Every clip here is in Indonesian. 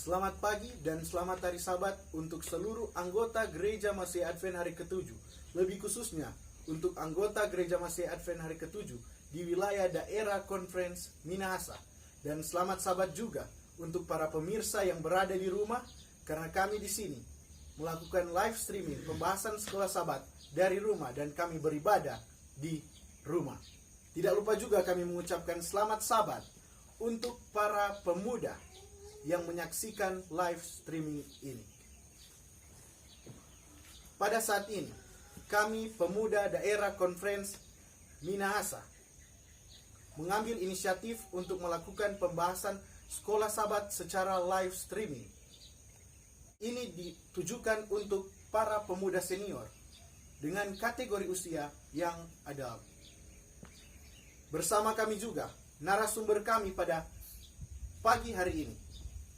Selamat pagi dan selamat hari Sabat untuk seluruh anggota Gereja Masih Advent hari ke-7. Lebih khususnya untuk anggota Gereja Masih Advent hari ke-7 di wilayah daerah Conference Minahasa. Dan selamat Sabat juga untuk para pemirsa yang berada di rumah, karena kami di sini melakukan live streaming pembahasan sekolah Sabat dari rumah dan kami beribadah di rumah. Tidak lupa juga kami mengucapkan selamat Sabat untuk para pemuda yang menyaksikan live streaming ini. Pada saat ini, kami pemuda daerah Conference Minahasa mengambil inisiatif untuk melakukan pembahasan sekolah Sabat secara live streaming. Ini ditujukan untuk para pemuda senior dengan kategori usia yang adult. Bersama kami juga, narasumber kami pada pagi hari ini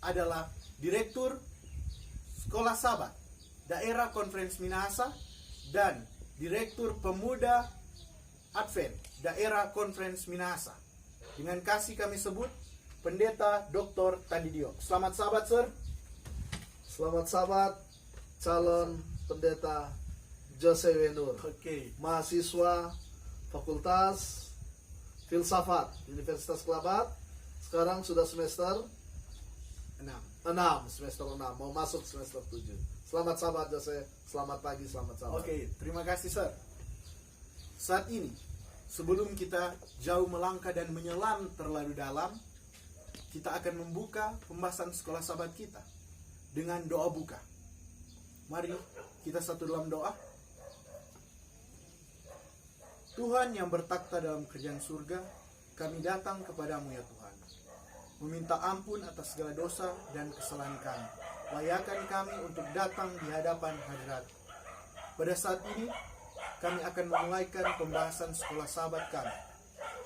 adalah Direktur Sekolah Sabat Daerah Conference Minahasa dan Direktur Pemuda Advent Daerah Conference Minahasa. Dengan kasih kami sebut Pendeta Dr. Tandidio. Selamat Sabat, Sir. Selamat Sabat, calon pendeta Jose Wenur. Oke. Mahasiswa Fakultas Filsafat Universitas Kelabat. Sekarang sudah semester 6, semester 6, mau masuk semester 7. Selamat Sabat Jose, selamat pagi, selamat Sabat. Oke, terima kasih, Sir. Saat ini, sebelum kita jauh melangkah dan menyelam terlalu dalam, kita akan membuka pembahasan sekolah Sabat kita dengan doa buka. Mari kita satu dalam doa. Tuhan yang bertakhta dalam kerajaan surga, kami datang kepadamu ya Tuhan, meminta ampun atas segala dosa dan kesalahan kami. Layakan kami untuk datang di hadapan hadirat. Pada saat ini, kami akan memulaikan pembahasan sekolah Sabat kami.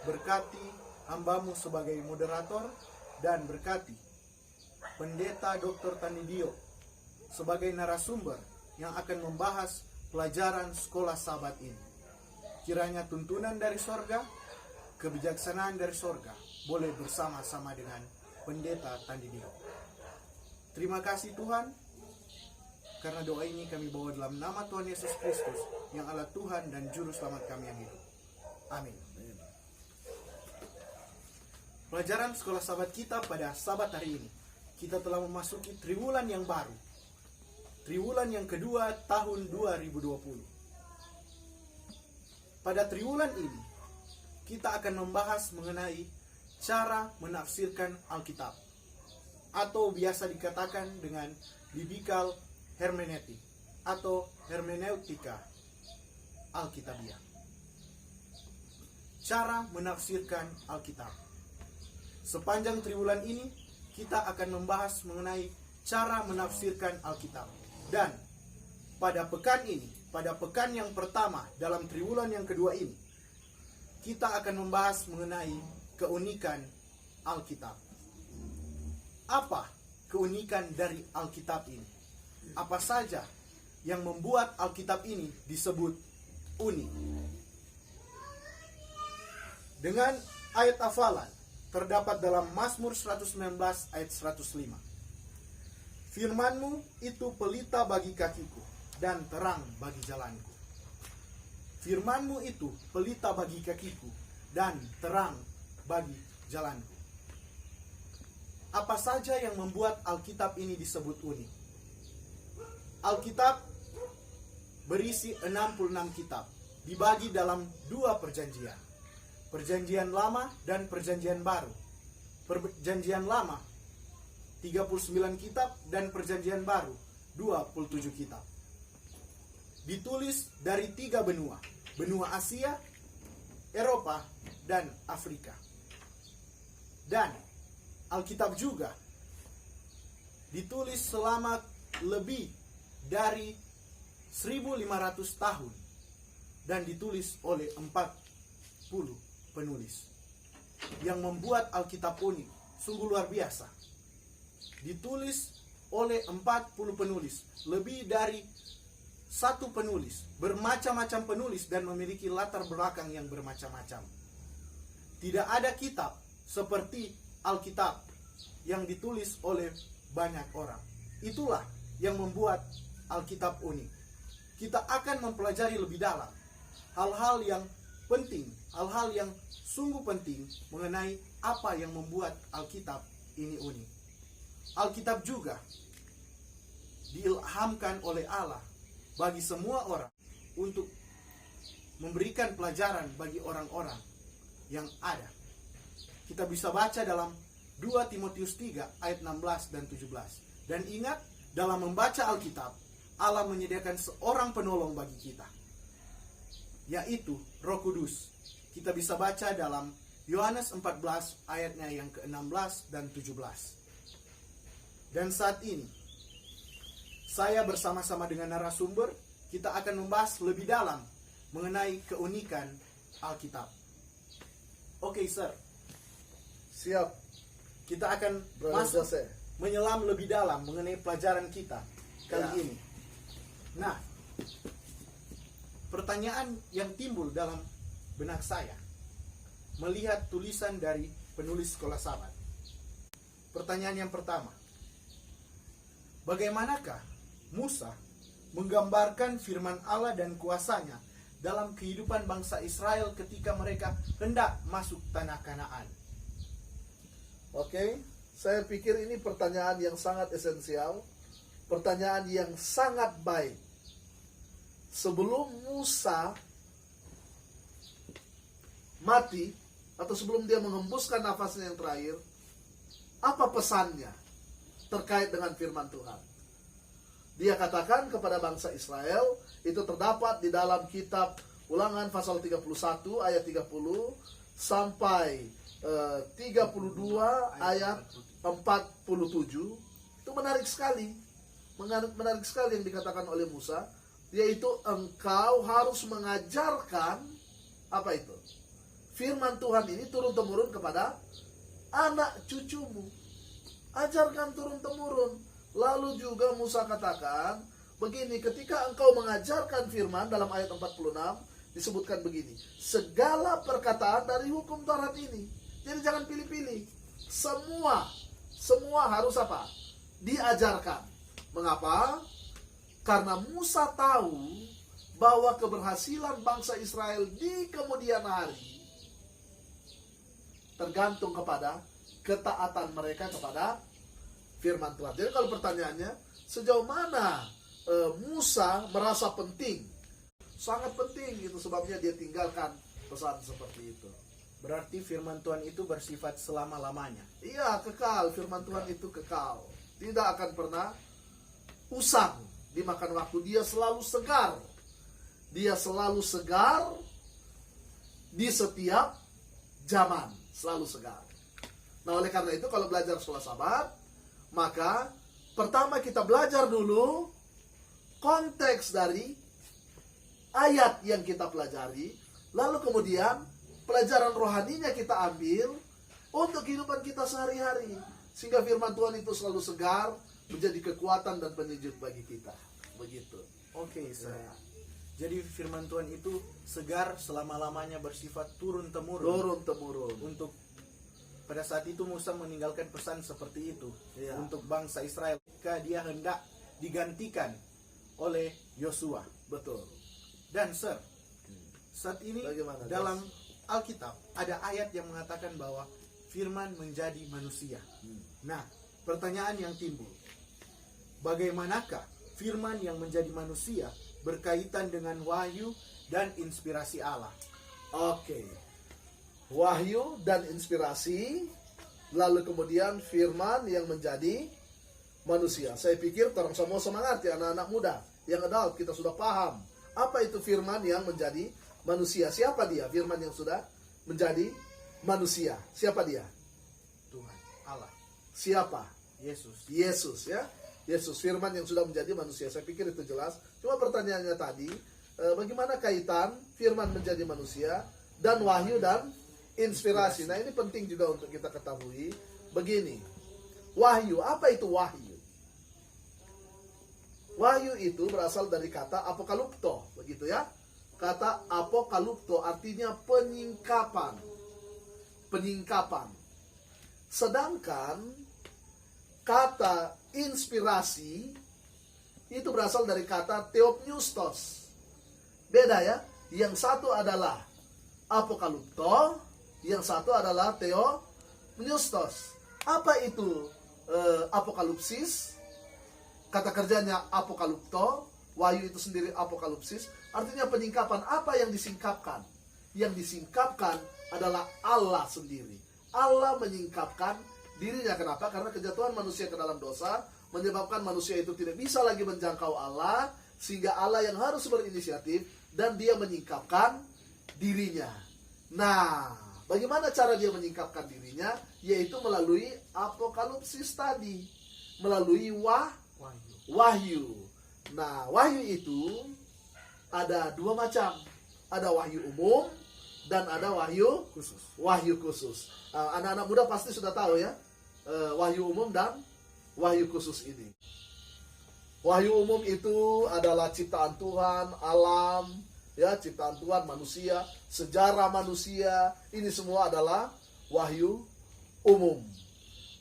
Berkati hamba-Mu sebagai moderator dan berkati Pendeta Dr. Tandidio sebagai narasumber yang akan membahas pelajaran sekolah Sabat ini. Kiranya tuntunan dari sorga, kebijaksanaan dari sorga boleh bersama-sama dengan Pendeta Tandidio. Terima kasih Tuhan, karena doa ini kami bawa dalam nama Tuhan Yesus Kristus, yang adalah Tuhan dan Juru Selamat kami yang hidup. Amin. Pelajaran sekolah Sabat kita pada Sabat hari ini, kita telah memasuki triwulan yang baru, triwulan yang kedua tahun 2020. Pada triwulan ini, kita akan membahas mengenai cara menafsirkan Alkitab, atau biasa dikatakan dengan biblical hermeneutik atau hermeneutika Alkitabiah. Cara menafsirkan Alkitab. Sepanjang triwulan ini kita akan membahas mengenai cara menafsirkan Alkitab. Dan pada pekan ini, pada pekan yang pertama dalam triwulan yang kedua ini, kita akan membahas mengenai keunikan Alkitab. Apa keunikan dari Alkitab ini? Apa saja yang membuat Alkitab ini disebut unik? Dengan ayat hafalan terdapat dalam Mazmur 119 ayat 105. Firman-Mu itu pelita bagi kakiku dan terang bagi jalanku. Firman-Mu itu pelita bagi kakiku dan terang bagi jalanku. Apa saja yang membuat Alkitab ini disebut unik? Alkitab berisi 66 kitab, dibagi dalam 2 perjanjian. Perjanjian Lama dan Perjanjian Baru. Perjanjian Lama 39 kitab dan Perjanjian Baru 27 kitab. Ditulis dari 3 benua, benua Asia, Eropa, dan Afrika. Dan Alkitab juga ditulis selama lebih dari 1500 tahun dan ditulis oleh 40 penulis. Yang membuat Alkitab unik sungguh luar biasa. Ditulis oleh 40 penulis, lebih dari satu penulis, bermacam-macam penulis dan memiliki latar belakang yang bermacam-macam. Tidak ada kitab seperti Alkitab yang ditulis oleh banyak orang. Itulah yang membuat Alkitab unik. Kita akan mempelajari lebih dalam hal-hal yang penting, hal-hal yang sungguh penting mengenai apa yang membuat Alkitab ini unik. Alkitab juga diilhamkan oleh Allah bagi semua orang untuk memberikan pelajaran bagi orang-orang yang ada. Kita bisa baca dalam 2 Timotius 3 ayat 16 dan 17. Dan ingat, dalam membaca Alkitab, Allah menyediakan seorang penolong bagi kita, yaitu Roh Kudus. Kita bisa baca dalam Yohanes 14 ayatnya yang ke-16 dan 17. Dan saat ini, saya bersama-sama dengan narasumber, kita akan membahas lebih dalam mengenai keunikan Alkitab. Oke, Sir. Siap. Kita akan Brother masuk Jose. menyelam lebih dalam mengenai pelajaran kita kali Ya. ini. Nah, pertanyaan yang timbul dalam benak saya melihat tulisan dari penulis Sekolah Sabat. Pertanyaan yang pertama, bagaimanakah Musa menggambarkan firman Allah dan kuasanya dalam kehidupan bangsa Israel ketika mereka hendak masuk tanah Kanaan? Oke, saya pikir ini pertanyaan yang sangat esensial, pertanyaan yang sangat baik. Sebelum Musa mati, atau sebelum dia mengembuskan nafasnya yang terakhir, apa pesannya terkait dengan firman Tuhan? Dia katakan kepada bangsa Israel, itu terdapat di dalam kitab Ulangan pasal 31 ayat 30 sampai 32 ayat 47. Itu menarik sekali. Menarik sekali yang dikatakan oleh Musa, yaitu engkau harus mengajarkan apa itu? Firman Tuhan ini turun-temurun kepada anak cucumu. Ajarkan turun-temurun. Lalu juga Musa katakan begini, ketika engkau mengajarkan firman, dalam ayat 46 disebutkan begini, segala perkataan dari hukum Taurat ini. Jadi jangan pilih-pilih. Semua harus apa? Diajarkan. Mengapa? Karena Musa tahu bahwa keberhasilan bangsa Israel di kemudian hari tergantung kepada ketaatan mereka kepada firman Tuhan. Jadi kalau pertanyaannya, sejauh mana Musa merasa penting? Sangat penting, itu sebabnya dia tinggalkan pesan seperti itu. Berarti firman Tuhan itu bersifat selama-lamanya. Iya, kekal. Firman Tuhan itu kekal. Tidak akan pernah usang dimakan waktu. Dia selalu segar. Dia selalu segar di setiap zaman. Selalu segar. Nah, oleh karena itu kalau belajar Sekolah Sabat, maka pertama kita belajar dulu konteks dari ayat yang kita pelajari. Lalu kemudian pelajaran rohaninya kita ambil untuk kehidupan kita sehari-hari. Sehingga firman Tuhan itu selalu segar, menjadi kekuatan dan penyejuk bagi kita. Begitu. Oke, Sir. Ya. Jadi firman Tuhan itu segar selama-lamanya, bersifat turun-temurun. Turun-temurun. Untuk pada saat itu Musa meninggalkan pesan seperti itu Ya. untuk bangsa Israel ketika dia hendak digantikan oleh Yosua. Betul. Dan Sir, saat ini Bagaimana, dalam Alkitab ada ayat yang mengatakan bahwa firman menjadi manusia. Nah, pertanyaan yang timbul, bagaimanakah firman yang menjadi manusia berkaitan dengan wahyu dan inspirasi Allah? Oke. Wahyu dan inspirasi, lalu kemudian firman yang menjadi manusia. Saya pikir orang semua semangat ya, anak-anak muda, yang adult, kita sudah paham apa itu firman yang menjadi manusia. Siapa dia? Firman yang sudah menjadi manusia. Siapa dia? Tuhan, Allah, Siapa? Yesus. Yesus ya. Yesus, firman yang sudah menjadi manusia. Saya pikir itu jelas. Cuma pertanyaannya tadi, bagaimana kaitan firman menjadi manusia dan wahyu dan inspirasi? Nah, ini penting juga untuk kita ketahui. Begini, wahyu, apa itu wahyu? Wahyu itu berasal dari kata apokalupto, begitu ya. Kata apokalupto artinya penyingkapan. Penyingkapan. Sedangkan kata inspirasi itu berasal dari kata theopneustos. Beda ya. Yang satu adalah apokalupto, yang satu adalah theopneustos. Apa itu apokalipsis? Kata kerjanya apokalupto, wahyu itu sendiri apokalipsis, artinya penyingkapan. Apa yang disingkapkan? Yang disingkapkan adalah Allah sendiri. Allah menyingkapkan dirinya. Kenapa? Karena kejatuhan manusia ke dalam dosa menyebabkan manusia itu tidak bisa lagi menjangkau Allah, sehingga Allah yang harus berinisiatif dan dia menyingkapkan dirinya. Nah, bagaimana cara dia menyingkapkan dirinya? Yaitu melalui apokalipsis tadi, melalui wahyu. Nah, wahyu itu ada dua macam. Ada wahyu umum dan ada wahyu khusus. Anak-anak muda pasti sudah tahu ya, wahyu umum dan wahyu khusus ini. Wahyu umum itu adalah ciptaan Tuhan, alam, ya, ciptaan Tuhan, manusia, sejarah manusia. Ini semua adalah wahyu umum.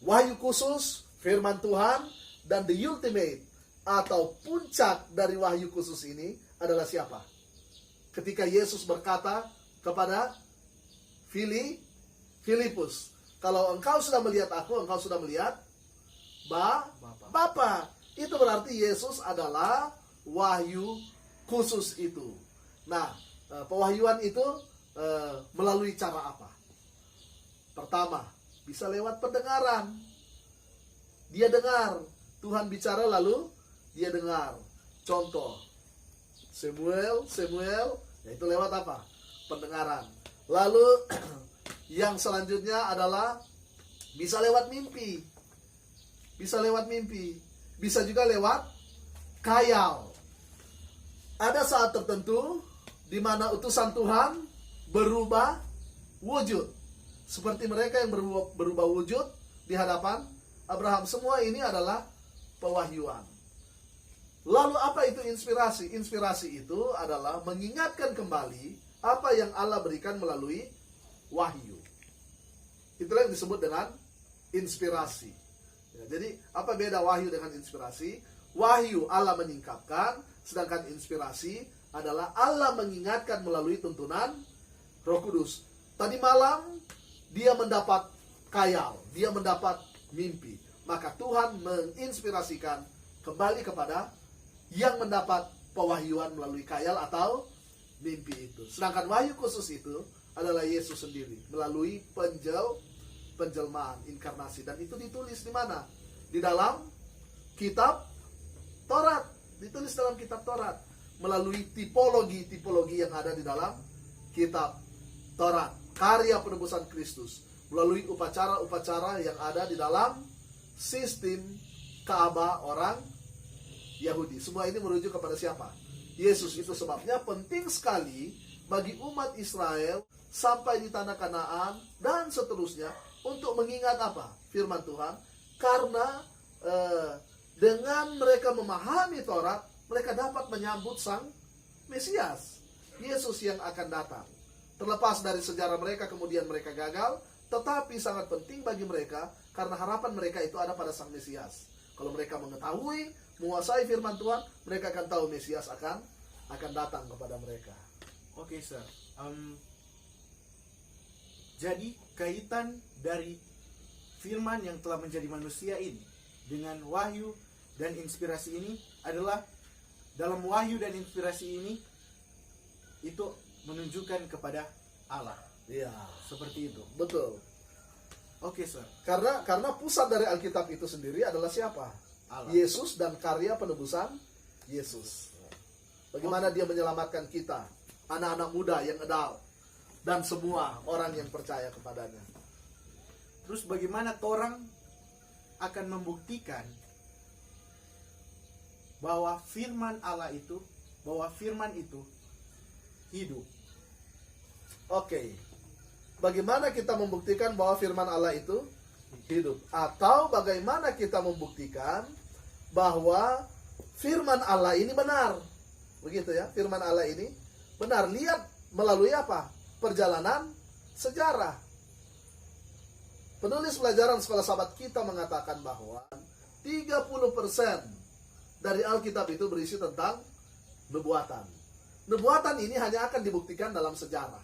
Wahyu khusus, firman Tuhan, dan the ultimate atau puncak dari wahyu khusus ini adalah siapa? Ketika Yesus berkata kepada Filipus, kalau engkau sudah melihat aku, engkau sudah melihat Bapa. Itu berarti Yesus adalah wahyu khusus itu. Nah, pewahyuan itu melalui cara apa? Pertama, bisa lewat pendengaran. Dia dengar, Tuhan bicara lalu dia dengar. Contoh, Samuel, yaitu lewat apa? Pendengaran. Lalu yang selanjutnya adalah bisa lewat mimpi. Bisa juga lewat khayal. Ada saat tertentu di mana utusan Tuhan berubah wujud. Seperti mereka yang berubah wujud di hadapan Abraham. Semua ini adalah pewahyuan. Lalu apa itu inspirasi? Inspirasi itu adalah mengingatkan kembali apa yang Allah berikan melalui wahyu. Itulah yang disebut dengan inspirasi. Ya, jadi apa beda wahyu dengan inspirasi? Wahyu Allah menyingkapkan, sedangkan inspirasi adalah Allah mengingatkan melalui tuntunan Roh Kudus. Tadi malam dia mendapat khayal, dia mendapat mimpi. Maka Tuhan menginspirasikan kembali kepada yang mendapat pewahyuan melalui khayal atau mimpi itu. Sedangkan wahyu khusus itu adalah Yesus sendiri melalui penjelmaan, inkarnasi. Dan itu ditulis di mana? Di dalam kitab Taurat. Ditulis dalam kitab Taurat melalui tipologi yang ada di dalam kitab Taurat. Karya penebusan Kristus melalui upacara-upacara yang ada di dalam sistem Ka'bah orang Yahudi. Semua ini merujuk kepada siapa? Yesus. Itu sebabnya penting sekali bagi umat Israel sampai di tanah Kanaan dan seterusnya untuk mengingat apa? Firman Tuhan. Karena dengan mereka memahami Taurat, mereka dapat menyambut Sang Mesias, Yesus yang akan datang. Terlepas dari sejarah mereka kemudian mereka gagal, tetapi sangat penting bagi mereka karena harapan mereka itu ada pada Sang Mesias. Kalau mereka mengetahui, menguasai firman Tuhan, mereka akan tahu Mesias akan datang kepada mereka. Oke, sir. Jadi kaitan dari firman yang telah menjadi manusia ini dengan wahyu dan inspirasi ini adalah dalam wahyu dan inspirasi ini itu menunjukkan kepada Allah. Iya, Seperti itu. betul. Oke, sir. Karena pusat dari Alkitab itu sendiri adalah siapa? Allah. Yesus dan karya penebusan Yesus. Bagaimana dia menyelamatkan kita, anak-anak muda yang adult, dan semua orang yang percaya kepadanya. Terus bagaimana orang akan membuktikan bahwa firman Allah itu, bahwa firman itu hidup? Oke. Bagaimana kita membuktikan bahwa firman Allah itu hidup? Atau bagaimana kita membuktikan bahwa firman Allah ini benar? Begitu ya, firman Allah ini benar. Lihat melalui apa? Perjalanan sejarah. Penulis pelajaran sekolah sahabat kita mengatakan bahwa 30% dari Alkitab itu berisi tentang nubuatan. Nubuatan ini hanya akan dibuktikan dalam sejarah.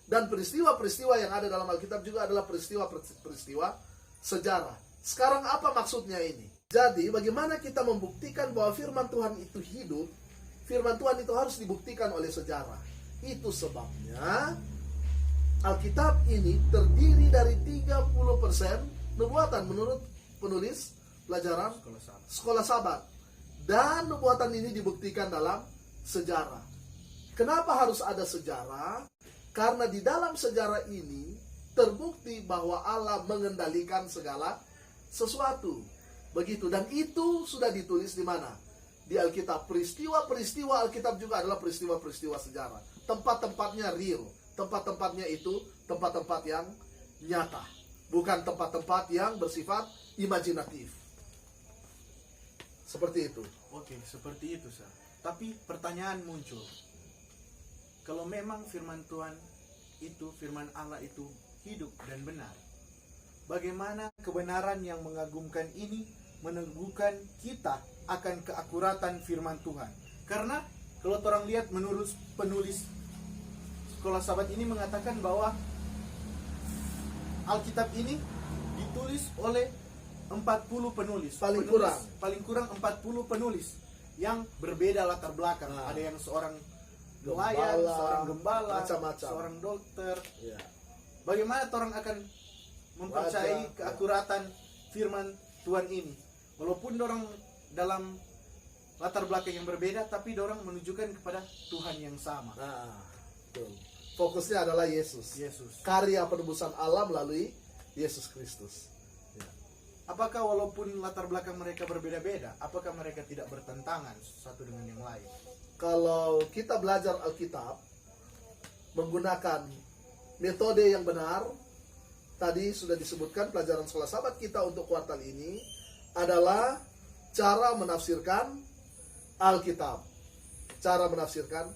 Dan peristiwa-peristiwa yang ada dalam Alkitab juga adalah peristiwa-peristiwa sejarah. Sekarang apa maksudnya ini? Jadi bagaimana kita membuktikan bahwa firman Tuhan itu hidup? Firman Tuhan itu harus dibuktikan oleh sejarah. Itu sebabnya Alkitab ini terdiri dari 30% nubuatan menurut penulis pelajaran Sekolah Sabat. Dan nubuatan ini dibuktikan dalam sejarah. Kenapa harus ada sejarah? Karena di dalam sejarah ini terbukti bahwa Allah mengendalikan segala sesuatu. Begitu. Dan itu sudah ditulis di mana? Di Alkitab. Peristiwa-peristiwa Alkitab juga adalah peristiwa-peristiwa sejarah. Tempat-tempatnya real. Tempat-tempatnya itu tempat-tempat yang nyata. Bukan tempat-tempat yang bersifat imajinatif. Seperti itu. Oke, seperti itu, Sir. Tapi pertanyaan muncul. Kalau memang firman Tuhan itu, firman Allah itu hidup dan benar, bagaimana kebenaran yang mengagumkan ini meneguhkan kita akan keakuratan firman Tuhan? Karena kalau orang lihat menurut penulis Sekolah Sabat ini mengatakan bahwa Alkitab ini ditulis oleh 40 penulis. Paling kurang 40 penulis yang berbeda latar belakang. Ada yang seorang nelayan, seorang gembala, macam-macam, seorang dokter. Ya. Bagaimana orang akan mempercayai keakuratan firman Tuhan ini? Walaupun orang dalam latar belakang yang berbeda, tapi orang menunjukkan kepada Tuhan yang sama. Betul. Fokusnya adalah Yesus. Karya penebusan Allah melalui Yesus Kristus. Apakah walaupun latar belakang mereka berbeda-beda, apakah mereka tidak bertentangan satu dengan yang lain? Kalau kita belajar Alkitab menggunakan metode yang benar, tadi sudah disebutkan pelajaran Sekolah Sabat kita untuk kuartal ini adalah cara menafsirkan Alkitab. Cara menafsirkan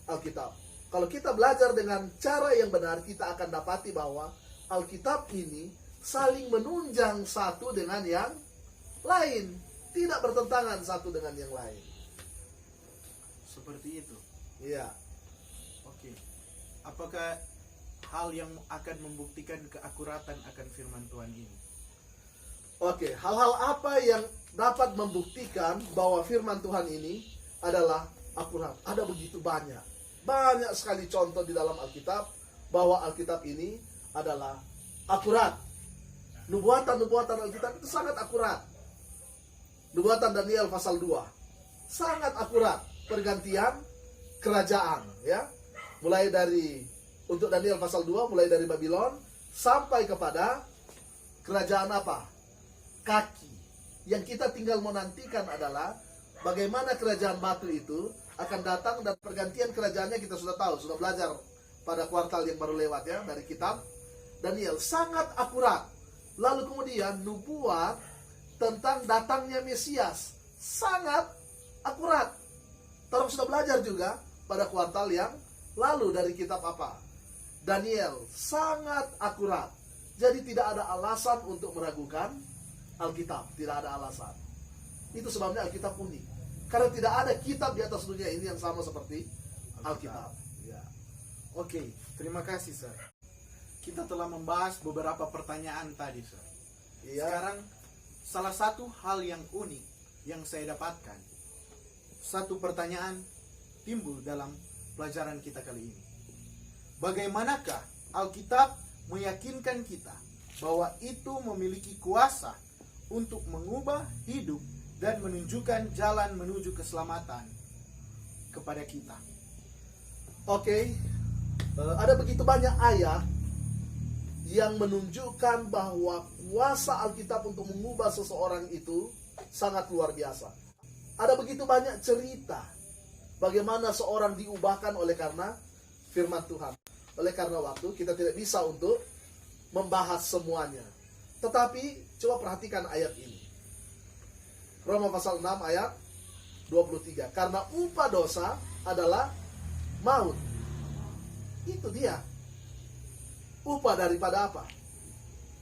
Alkitab. Kalau kita belajar dengan cara yang benar, kita akan dapati bahwa Alkitab ini saling menunjang satu dengan yang lain, tidak bertentangan satu dengan yang lain. Seperti itu. Iya. Oke. Apakah hal yang akan membuktikan keakuratan akan firman Tuhan ini? Oke, hal-hal apa yang dapat membuktikan bahwa firman Tuhan ini adalah akurat? Ada begitu banyak. Banyak sekali contoh di dalam Alkitab bahwa Alkitab ini adalah akurat. Nubuatan-nubuatan Alkitab itu sangat akurat. Nubuatan Daniel pasal 2 sangat akurat. Pergantian kerajaan, ya. Mulai dari untuk Daniel pasal 2 mulai dari Babylon sampai kepada kerajaan apa? Kaki. Yang kita tinggal menantikan adalah bagaimana kerajaan batu itu akan datang, dan pergantian kerajaannya kita sudah tahu, sudah belajar pada kuartal yang baru lewat, ya, dari kitab Daniel. Sangat akurat. Lalu kemudian nubuat tentang datangnya Mesias sangat akurat. Kita sudah belajar juga pada kuartal yang lalu dari kitab apa? Daniel. Sangat akurat. Jadi tidak ada alasan untuk meragukan Alkitab. Tidak ada alasan. Itu sebabnya Alkitab unik. Karena tidak ada kitab di atas dunia ini yang sama seperti Alkitab. Ya. Oke, terima kasih, Sir. Kita telah membahas beberapa pertanyaan tadi, Sir. Iya. Sekarang salah satu hal yang unik yang saya dapatkan, satu pertanyaan timbul dalam pelajaran kita kali ini. Bagaimanakah Alkitab meyakinkan kita bahwa itu memiliki kuasa untuk mengubah hidup dan menunjukkan jalan menuju keselamatan kepada kita? Oke. Ada begitu banyak ayat yang menunjukkan bahwa kuasa Alkitab untuk mengubah seseorang itu sangat luar biasa. Ada begitu banyak cerita bagaimana seorang diubahkan oleh karena firman Tuhan. Oleh karena waktu, kita tidak bisa untuk membahas semuanya. Tetapi coba perhatikan ayat ini. Roma pasal 6 ayat 23. Karena upah dosa adalah maut. Itu dia. Upah daripada apa?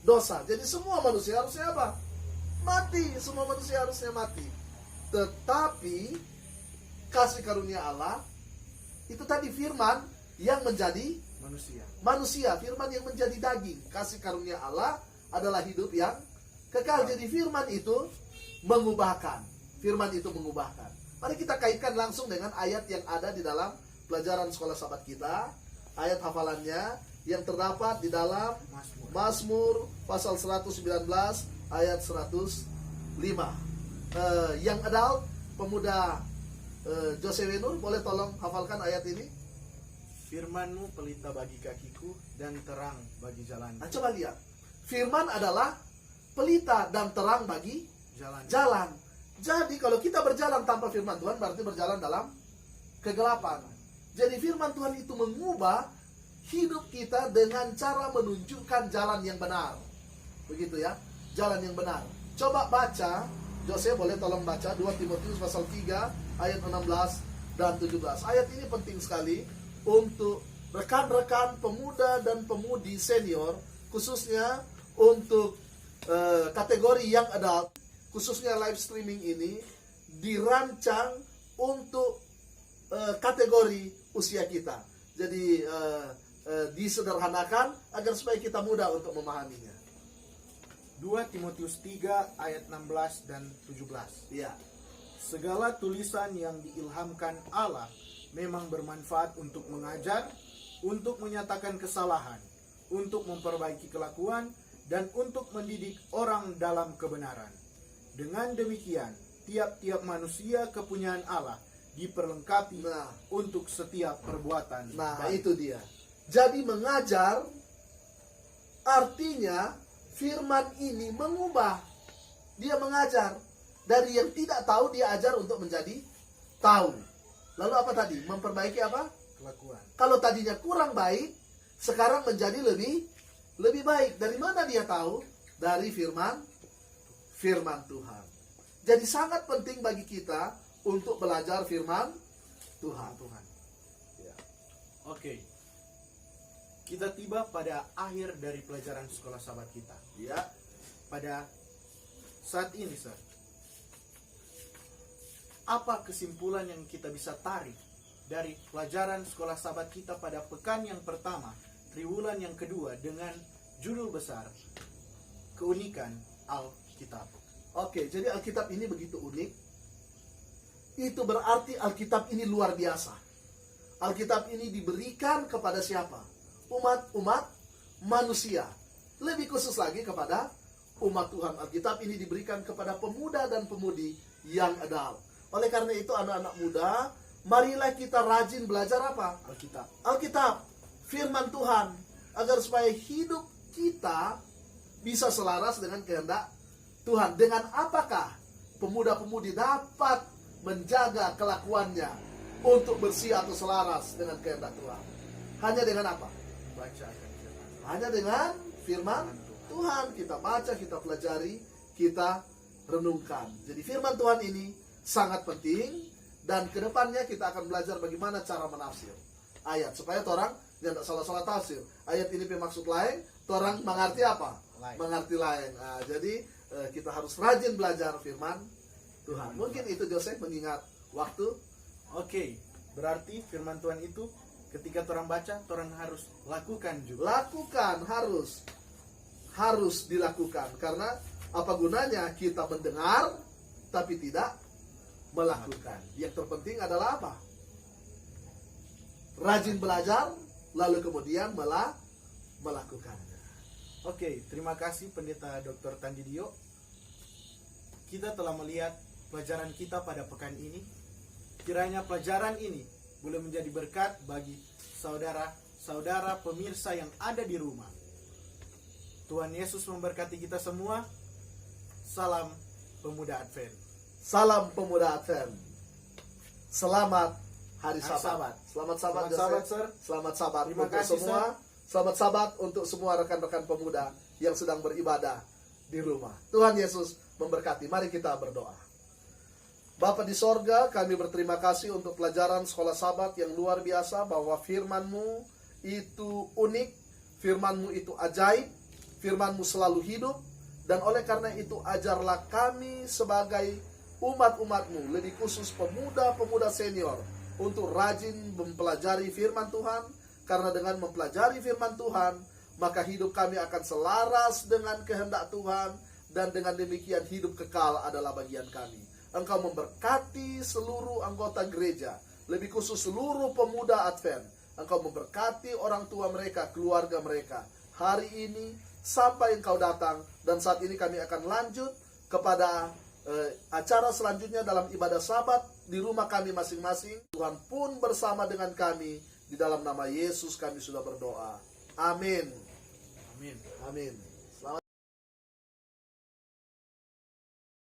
Dosa. Jadi semua manusia harusnya apa? mati. Semua manusia harusnya mati. Tetapi kasih karunia Allah itu tadi firman yang menjadi manusia, firman yang menjadi daging. Kasih karunia Allah adalah hidup yang kekal. Jadi firman itu mengubahkan. Firman itu mengubahkan. Mari kita kaitkan langsung dengan ayat yang ada di dalam pelajaran sekolah sahabat kita. Ayat hafalannya yang terdapat di dalam Mazmur pasal 119 ayat 105. Yang adult, pemuda Jose Wenur, boleh tolong hafalkan ayat ini? Firman-Mu pelita bagi kakiku dan terang bagi jalan. Nah, coba lihat. Firman adalah pelita dan terang bagi jalan. Jadi kalau kita berjalan tanpa firman Tuhan, berarti berjalan dalam kegelapan. Jadi firman Tuhan itu mengubah hidup kita dengan cara menunjukkan jalan yang benar. Begitu ya, jalan yang benar. Coba baca, Jose boleh tolong baca 2 Timotius pasal 3 ayat 16 dan 17. Ayat ini penting sekali untuk rekan-rekan pemuda dan pemudi senior, khususnya untuk kategori yang adult, khususnya live streaming ini dirancang untuk kategori usia kita. Jadi disederhanakan agar supaya kita mudah untuk memahaminya. 2 Timotius 3 ayat 16 dan 17. Ya. Segala tulisan yang diilhamkan Allah memang bermanfaat untuk mengajar, untuk menyatakan kesalahan, untuk memperbaiki kelakuan, dan untuk mendidik orang dalam kebenaran. Dengan demikian, tiap-tiap manusia kepunyaan Allah diperlengkapi untuk setiap perbuatan. Nah, baik. itu dia. Jadi mengajar artinya firman ini mengubah. Dia mengajar. Dari yang tidak tahu dia ajar untuk menjadi tahu. Lalu apa tadi? Memperbaiki apa? Kelakuan. Kalau tadinya kurang baik, sekarang menjadi lebih baik. Dari mana dia tahu? Dari firman Tuhan. Jadi sangat penting bagi kita untuk belajar firman Tuhan. Ya. Oke. Kita tiba pada akhir dari pelajaran sekolah sahabat kita. Ya. Pada saat ini, Sir, apa kesimpulan yang kita bisa tarik dari pelajaran sekolah sahabat kita pada pekan yang pertama, triwulan yang kedua, dengan judul besar keunikan Alkitab? Oke, jadi Alkitab ini begitu unik. Itu berarti Alkitab ini luar biasa. Alkitab ini diberikan kepada siapa? Umat manusia. Lebih khusus lagi kepada umat Tuhan. Alkitab ini diberikan kepada pemuda dan pemudi yang adult. Oleh karena itu anak-anak muda, marilah kita rajin belajar apa? Alkitab, firman Tuhan, agar supaya hidup kita bisa selaras dengan kehendak Tuhan. Dengan apakah pemuda-pemudi dapat menjaga kelakuannya untuk bersih atau selaras dengan kehendak Tuhan? Hanya dengan apa? Hanya dengan firman Tuhan. Kita baca, kita pelajari, kita renungkan. Jadi firman Tuhan ini sangat penting, dan kedepannya kita akan belajar bagaimana cara menafsir ayat supaya orang tidak salah-salah tafsir. Ayat ini bermaksud lain, orang mengerti apa? Mengerti lain. Nah, jadi kita harus rajin belajar firman Tuhan. Mungkin itu Joseph mengingat waktu. Oke, berarti firman Tuhan itu ketika orang baca, orang harus lakukan juga. Lakukan, harus dilakukan. Karena apa gunanya kita mendengar tapi tidak melakukan. Yang terpenting adalah apa? Rajin belajar, lalu kemudian melakukannya. Oke, terima kasih Pendeta Dr. Tandidio. Kita telah melihat pelajaran kita pada pekan ini. Kiranya pelajaran ini boleh menjadi berkat bagi saudara-saudara pemirsa yang ada di rumah. Tuhan Yesus memberkati kita semua. Salam Pemuda Advent. Salam Pemuda Advent. Selamat Hari Sabat. Selamat Sabat, Sir. Selamat Sabat Terima untuk kasih, semua. Sir. Selamat Sabat untuk semua rekan-rekan pemuda yang sedang beribadah di rumah. Tuhan Yesus memberkati. Mari kita berdoa. Bapa di sorga, kami berterima kasih untuk pelajaran sekolah Sabat yang luar biasa, bahwa firman-Mu itu unik, firman-Mu itu ajaib, firman-Mu selalu hidup, Dan oleh karena itu ajarlah kami sebagai umat-umat-Mu, lebih khusus pemuda-pemuda senior, untuk rajin mempelajari firman Tuhan. Karena dengan mempelajari firman Tuhan, maka hidup kami akan selaras dengan kehendak Tuhan, dan dengan demikian hidup kekal adalah bagian kami. Engkau memberkati seluruh anggota gereja, lebih khusus seluruh pemuda Advent. Engkau memberkati orang tua mereka, keluarga mereka, hari ini sampai Engkau datang. Dan saat ini kami akan lanjut kepada acara selanjutnya dalam ibadah Sabat di rumah kami masing-masing. Tuhan pun bersama dengan kami. Di dalam nama Yesus kami sudah berdoa. Amin. Amin. Amin.